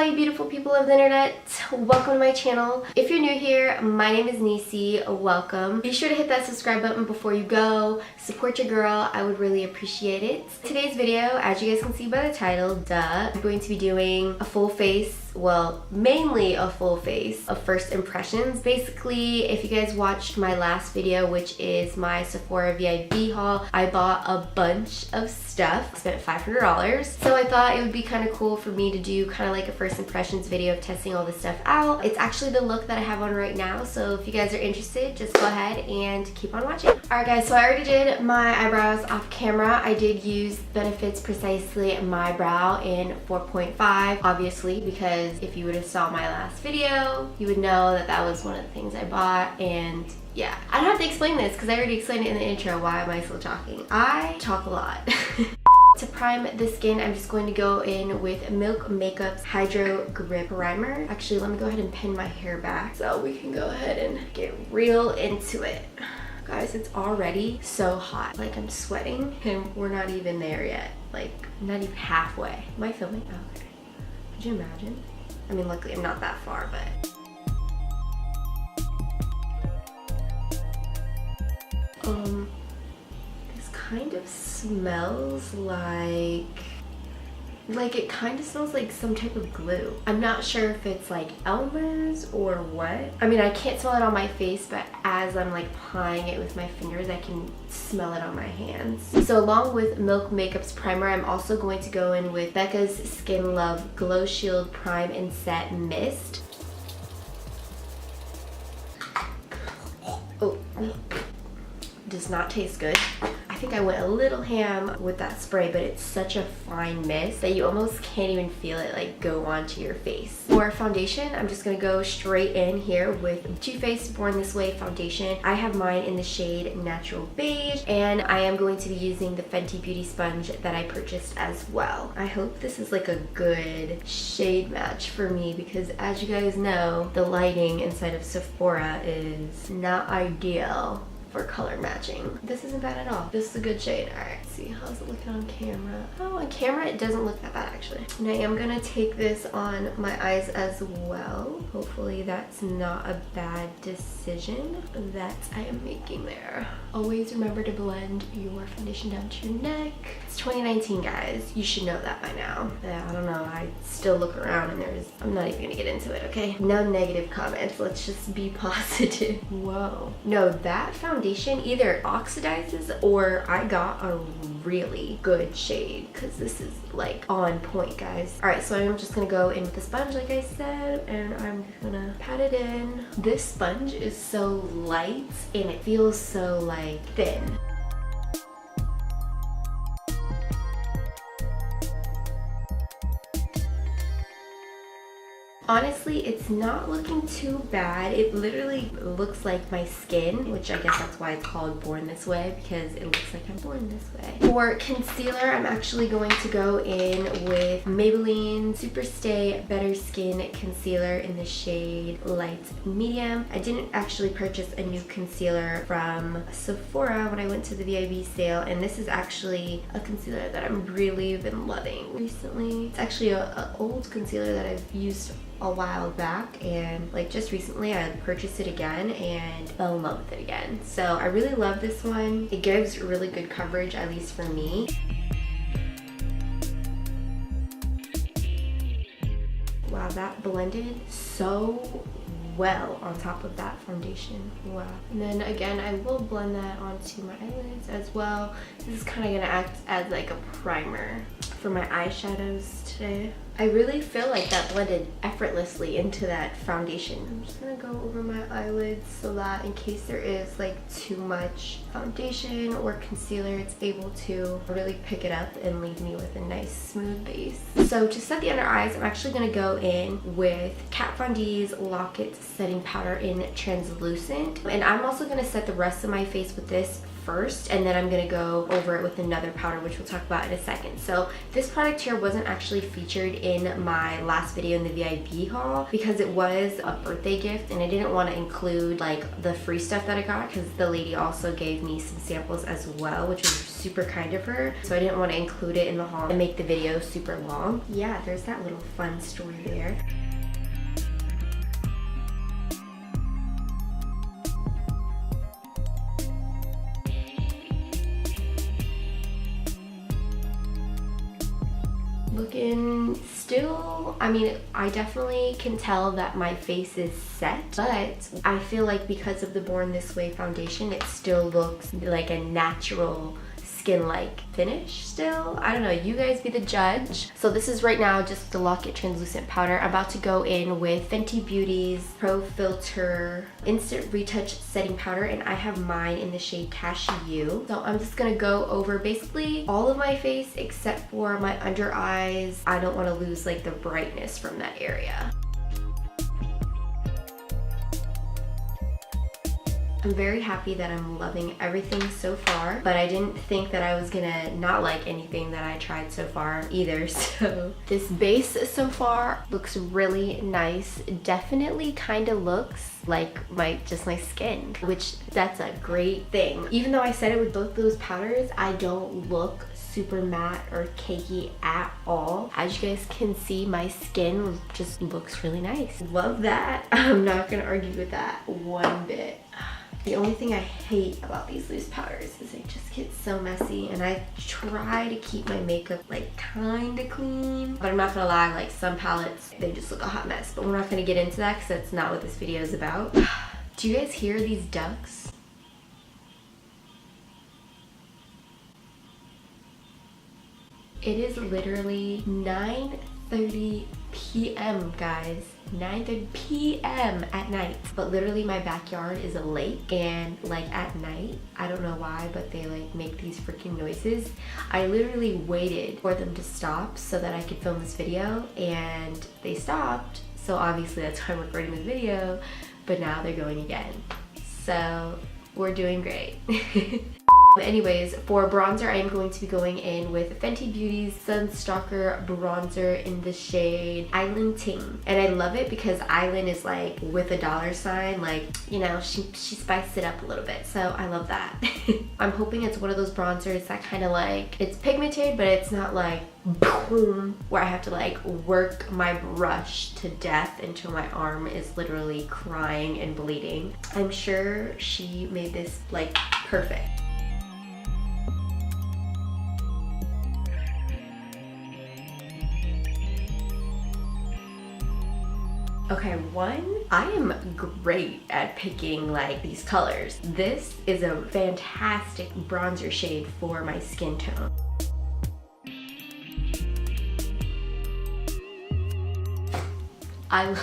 you beautiful people of the internet, welcome to my channel. If you're new here, my name is Necee, welcome. Be sure to hit that subscribe button before you go, support your girl, I would really appreciate it. Today's video, as you guys can see by the title, I'm going to be doing a full face, well, mainly a full face of first impressions. Basically, if you guys watched my last video, which is my Sephora VIB haul, I bought a bunch of stuff, spent $500. So I thought it would be kind of cool for me to do kind of like a first impressions video of testing all this stuff out. It's actually the look that I have on right now, so if you guys are interested, just go ahead and keep on watching. Alright guys, so I already did my eyebrows off camera. I did use Benefit's Precisely My Brow in 4.5, obviously, because if you would have saw my last video, you would know that that was one of the things I bought. And yeah, I don't have to explain this because I already explained it in the intro. Why am I still talking? I talk a lot. To prime the skin, I'm just going to go in with Milk Makeup's Hydro Grip Primer. Actually, let me go ahead and pin my hair back so we can go ahead and get real into it. Guys, it's already so hot. Like, I'm sweating and we're not even there yet. Like, not even halfway. Am I filming? Oh, okay. Could you imagine? I mean, luckily I'm not that far, but... this kind of smells like it kind of smells like some type of glue. I'm not sure if it's like Elmer's or what. I mean, I can't smell it on my face, but as I'm like applying it with my fingers, I can smell it on my hands. So along with Milk Makeup's primer, I'm also going to go in with Becca's Skin Love Glow Shield Prime and Set Mist. Oh, does not taste good. I think I went a little ham with that spray, but it's such a fine mist that you almost can't even feel it like go onto your face. For foundation, I'm just gonna go straight in here with Too Faced Born This Way foundation. I have mine in the shade Natural Beige, and I am going to be using the Fenty Beauty Sponge that I purchased as well. I hope this is like a good shade match for me because, as you guys know, the lighting inside of Sephora is not ideal for color matching. This isn't bad at all. This is a good shade. Alright, see how's it looking on camera. Oh, on camera it doesn't look that bad actually. And I am gonna take this on my eyes as well. Hopefully that's not a bad decision that I am making there. Always remember to blend your foundation down to your neck. It's 2019, guys. You should know that by now. I don't know. I still look around and I'm not even gonna get into it, okay? No negative comments. Let's just be positive. Whoa. No, that foundation either oxidizes or I got a really good shade because this is like on point, guys. All right, so I'm just gonna go in with the sponge like I said, and I'm just gonna pat it in. This sponge is so light and it feels so like thin. Honestly, it's not looking too bad. It literally looks like my skin, which I guess that's why it's called Born This Way, because it looks like I'm born this way. For concealer, I'm actually going to go in with Maybelline Super Stay Better Skin Concealer in the shade Light Medium. I didn't actually purchase a new concealer from Sephora when I went to the VIB sale, and this is actually a concealer that I'm really been loving recently. It's actually an old concealer that I've used a while back, and like just recently I purchased it again and fell in love with it again. So I really love this one. It gives really good coverage, at least for me. Wow, that blended so well on top of that foundation. Wow. And then again, I will blend that onto my eyelids as well. This is kind of gonna act as like a primer for my eyeshadows today. I really feel like that blended effortlessly into that foundation. I'm just gonna go over my eyelids so that in case there is like too much foundation or concealer, it's able to really pick it up and leave me with a nice smooth base. So to set the under eyes, I'm actually gonna go in with Kat Von D's Lock It Setting Powder in Translucent. And I'm also gonna set the rest of my face with this first, and then I'm gonna go over it with another powder, which we'll talk about in a second. So this product here wasn't actually featured in my last video in the VIB haul because it was a birthday gift and I didn't want to include like the free stuff that I got because the lady also gave me some samples as well, which was super kind of her, so I didn't want to include it in the haul and make the video super long. Yeah, there's that little fun story there. Looking still, I mean, I definitely can tell that my face is set, but I feel like because of the Born This Way foundation, it still looks like a natural skin-like finish still. I don't know, you guys be the judge. So this is right now just the Lock It Translucent Powder. I'm about to go in with Fenty Beauty's Pro Filt'r Instant Retouch Setting Powder, and I have mine in the shade Cashew. So I'm just gonna go over basically all of my face except for my under eyes. I don't want to lose like the brightness from that area. I'm very happy that I'm loving everything so far, but I didn't think that I was gonna not like anything that I tried so far either. So this base so far looks really nice. Definitely kind of looks like my skin, which that's a great thing. Even though I said it with both those powders, I don't look super matte or cakey at all. As you guys can see, my skin just looks really nice. Love that. I'm not gonna argue with that one bit. The only thing I hate about these loose powders is they just get so messy, and I try to keep my makeup like kind of clean, but I'm not gonna lie, like some palettes, they just look a hot mess, but we're not gonna get into that because that's not what this video is about. Do you guys hear these ducks? It is literally 9:30 p.m. guys. 9:30 p.m. at night, but literally my backyard is a lake, and like at night, I don't know why, but they like make these freaking noises. I literally waited for them to stop so that I could film this video, and they stopped, so obviously that's why I'm recording this video, but now they're going again, so we're doing great. Anyways, for bronzer, I am going to be going in with Fenty Beauty's Stalk'r bronzer in the shade Ting. And I love it because Eyeliner is like with a $, like, you know, she spiced it up a little bit, so I love that. I'm hoping it's one of those bronzers that kind of like, it's pigmented, but it's not like boom, where I have to like work my brush to death until my arm is literally crying and bleeding. I'm sure she made this like perfect. Okay, I am great at picking like these colors. This is a fantastic bronzer shade for my skin tone. I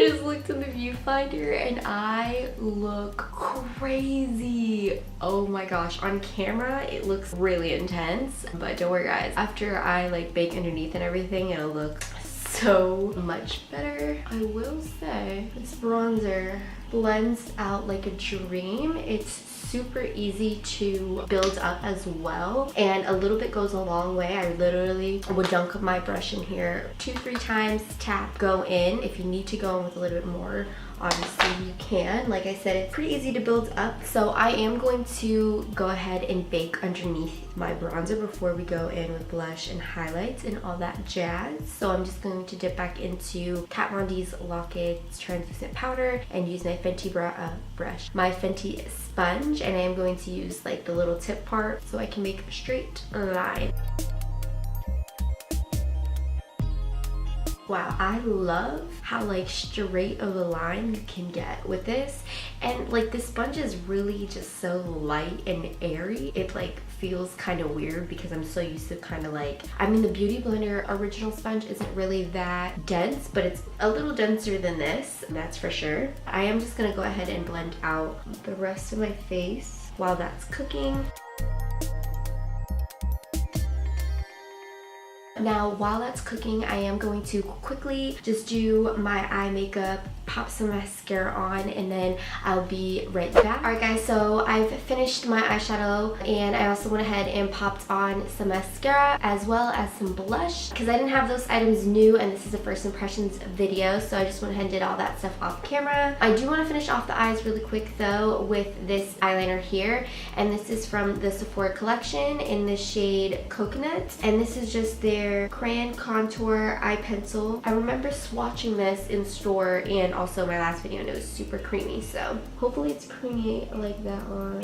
just looked in the viewfinder and I look crazy. Oh my gosh, on camera it looks really intense, but don't worry guys, after I like bake underneath and everything, it'll look so much better. I will say this bronzer blends out like a dream. It's super easy to build up as well, and a little bit goes a long way. I literally would dunk my brush in here 2-3 times, tap, go in. If you need to go in with a little bit more, obviously you can. Like I said, it's pretty easy to build up. So I am going to go ahead and bake underneath my bronzer before we go in with blush and highlights and all that jazz. So I'm just going to dip back into Kat Von D's Lock It Translucent Powder and use my Fenty brush, my Fenty sponge, and I am going to use like the little tip part so I can make a straight line. Wow, I love how like straight of a line you can get with this, and like this sponge is really just so light and airy. It like feels kind of weird because I'm so used to kind of like, I mean the Beauty Blender original sponge isn't really that dense, but it's a little denser than this, that's for sure. I am just gonna go ahead and blend out the rest of my face while that's cooking. Now while that's cooking, I am going to quickly just do my eye makeup, pop some mascara on, and then I'll be right back. Alright guys, so I've finished my eyeshadow, and I also went ahead and popped on some mascara as well as some blush because I didn't have those items new, and this is a first impressions video, so I just went ahead and did all that stuff off camera. I do want to finish off the eyes really quick though with this eyeliner here, and this is from the Sephora collection in the shade Coconut, and this is just their Crayon Contour Eye Pencil. I remember swatching this in store and also my last video, and it was super creamy, so hopefully it's creamy like that on.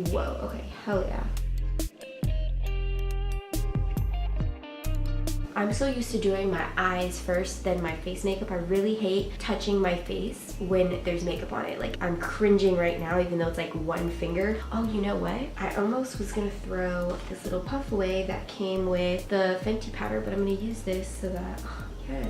Whoa, okay, hell yeah. I'm so used to doing my eyes first, then my face makeup. I really hate touching my face when there's makeup on it. Like, I'm cringing right now, even though it's like one finger. Oh, you know what? I almost was gonna throw this little puff away that came with the Fenty powder, but I'm gonna use this so that, oh, yes.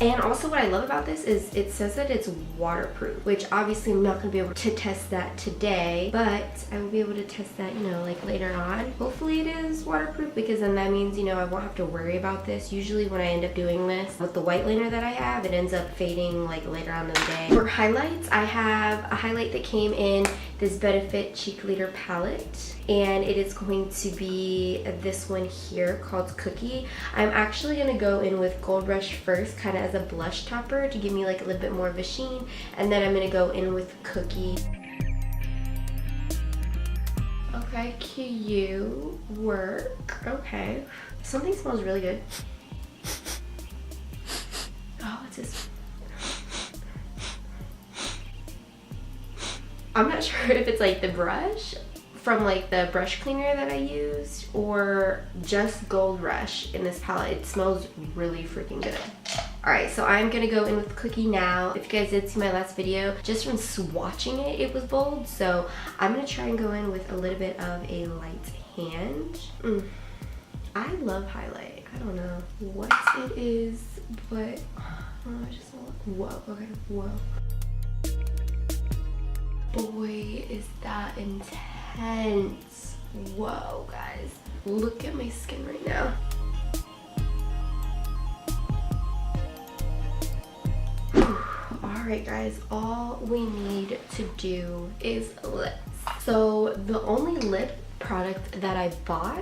And also what I love about this is it says that it's waterproof, which obviously I'm not going to be able to test that today, but I will be able to test that, you know, like later on. Hopefully it is waterproof, because then that means, you know, I won't have to worry about this. Usually when I end up doing this with the white liner that I have, it ends up fading like later on in the day. For highlights, I have a highlight that came in this Benefit Cheerleader palette, and it is going to be this one here called Cookie. I'm actually going to go in with Gold Rush first, kind of as a blush topper to give me like a little bit more of a sheen, and then I'm going to go in with Cookie. Okay, cute work. Okay, something smells really good. Oh, what's this? I'm not sure if it's like the brush from like the brush cleaner that I used or just Gold Rush in this palette. It smells really freaking good. Alright, so I'm gonna go in with Cookie now. If you guys did see my last video, just from swatching it, it was bold. So I'm gonna try and go in with a little bit of a light hand. I love highlight. I don't know what it is, but I just whoa, okay, whoa. Boy, is that intense. Whoa, guys. Look at my skin right now. Alright guys, all we need to do is lips. So the only lip product that I bought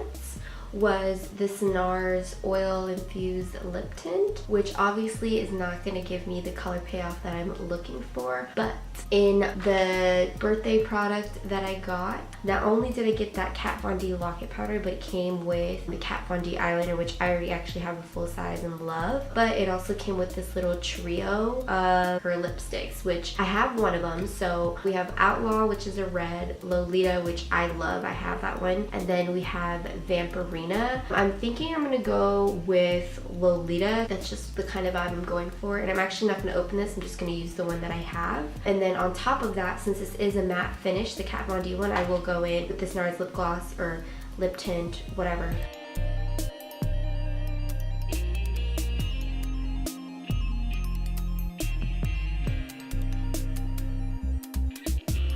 was this Nars Oil-Infused lip tint, which obviously is not going to give me the color payoff that I'm looking for. But in the birthday product that I got, not only did I get that Kat Von D locket powder, but it came with the Kat Von D eyeliner, which I already actually have a full size and love. But it also came with this little trio of her lipsticks, which I have one of them. So we have Outlaw, which is a red, Lolita, which I love, I have that one, and then we have Vampirina. I'm thinking I'm gonna go with Lolita. That's just the kind of vibe I'm going for, and I'm actually not gonna open this. I'm just gonna use the one that I have. And then on top of that, since this is a matte finish, the Kat Von D one, I will go in with this Nars lip gloss or lip tint, whatever.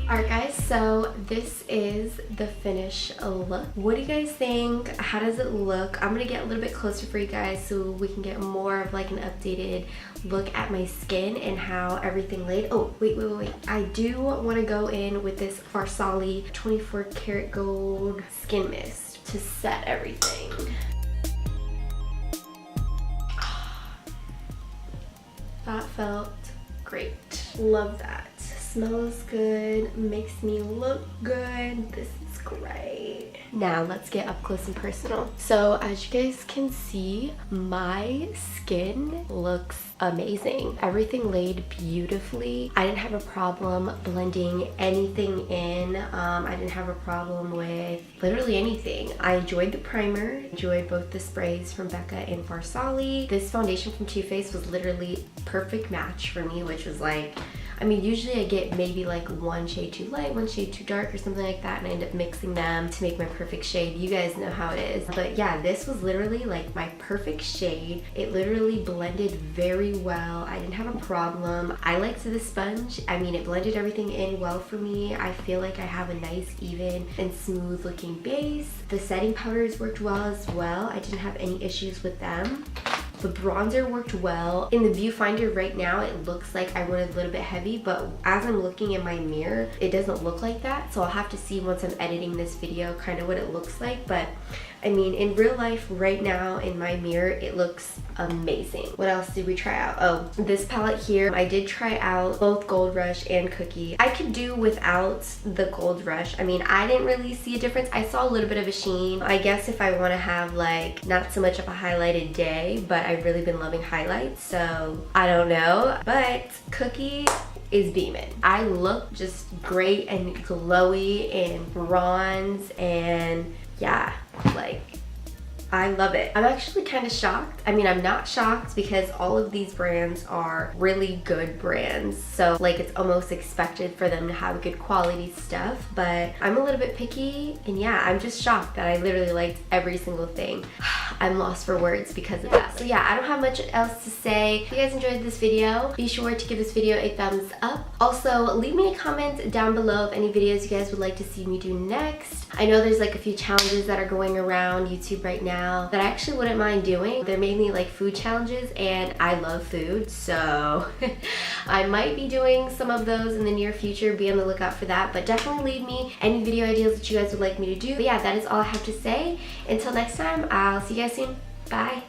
Alright guys, so this is the finished look. What do you guys think? How does it look? I'm gonna get a little bit closer for you guys so we can get more of like an updated look at my skin and how everything laid. Oh, wait. I do want to go in with this Farsali 24 karat gold skin mist to set everything. That felt great. Love that. Smells good, makes me look good. This is great. Now let's get up close and personal. So as you guys can see, my skin looks amazing. Everything laid beautifully. I didn't have a problem blending anything in. I didn't have a problem with literally anything. I enjoyed the primer, enjoyed both the sprays from Becca and Farsali. This foundation from Too Faced was literally perfect match for me, which was like, I mean, usually I get maybe like one shade too light, one shade too dark or something like that, and I end up mixing them to make my perfect shade. You guys know how it is. But yeah, this was literally like my perfect shade. It literally blended very well. I didn't have a problem. I liked the sponge. I mean, it blended everything in well for me. I feel like I have a nice, even, and smooth looking base. The setting powders worked well as well. I didn't have any issues with them. The bronzer worked well. In the viewfinder right now, it looks like I went a little bit heavy, but as I'm looking in my mirror, it doesn't look like that. So I'll have to see once I'm editing this video kind of what it looks like. But I mean, in real life right now in my mirror, it looks amazing. What else did we try out? Oh, this palette here. I did try out both Gold Rush and Cookie. I could do without the Gold Rush. I mean, I didn't really see a difference. I saw a little bit of a sheen. I guess if I want to have like not so much of a highlighted day, but I've really been loving highlights, so I don't know. But Cookie is beaming. I look just great and glowy and bronze, and yeah, like I love it. I'm actually kind of shocked. I mean, I'm not shocked because all of these brands are really good brands. So like it's almost expected for them to have good quality stuff, but I'm a little bit picky, and yeah, I'm just shocked that I literally liked every single thing. I'm lost for words because of that. So yeah, I don't have much else to say. If you guys enjoyed this video, be sure to give this video a thumbs up. Also, leave me a comment down below of any videos you guys would like to see me do next. I know there's like a few challenges that are going around YouTube right now that I actually wouldn't mind doing. They're mainly like food challenges, and I love food, so I might be doing some of those in the near future. Be on the lookout for that, but definitely leave me any video ideas that you guys would like me to do. But yeah, that is all I have to say. Until next time, I'll see you guys soon. Bye.